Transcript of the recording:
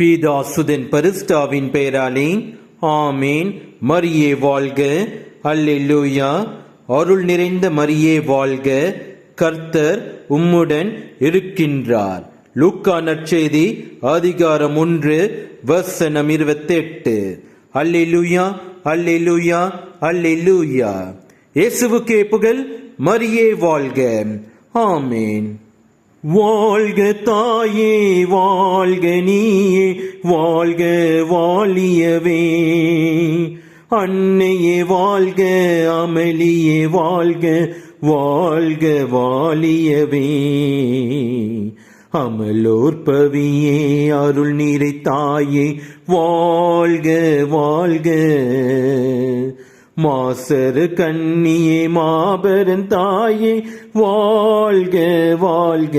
பிதாசுதன் பரிசுத்தாவின் பெயராலே ஆமேன். மரியே வாழ்க. அல்லேலூயா. அருள் நிறைந்த மரியே வாழ்க, கர்த்தர் உம்முடன் இருக்கின்றார். லூக்கா நற்செய்தி அதிகாரம் 1 வசனம் 28. அல்லேலூயா, அல்லேலூயா, அல்லேலூயா. இயேசுவுக்கே புகழ். மரியே வாழ்க. ஆமேன். வாழ்க தாயே, வாழ்க நீயே, வாழ்க வாழியவே. அன்னையே வாழ்க, அமளியே வாழ்க, வாழ்க வாழியவே. அமலோற்பவியே, அருள் நீரை தாயே, வாழ்க வாழ்க. மாசரு கண்ணியே, மாபெரும் தாயே, வாழ்க வாழ்க.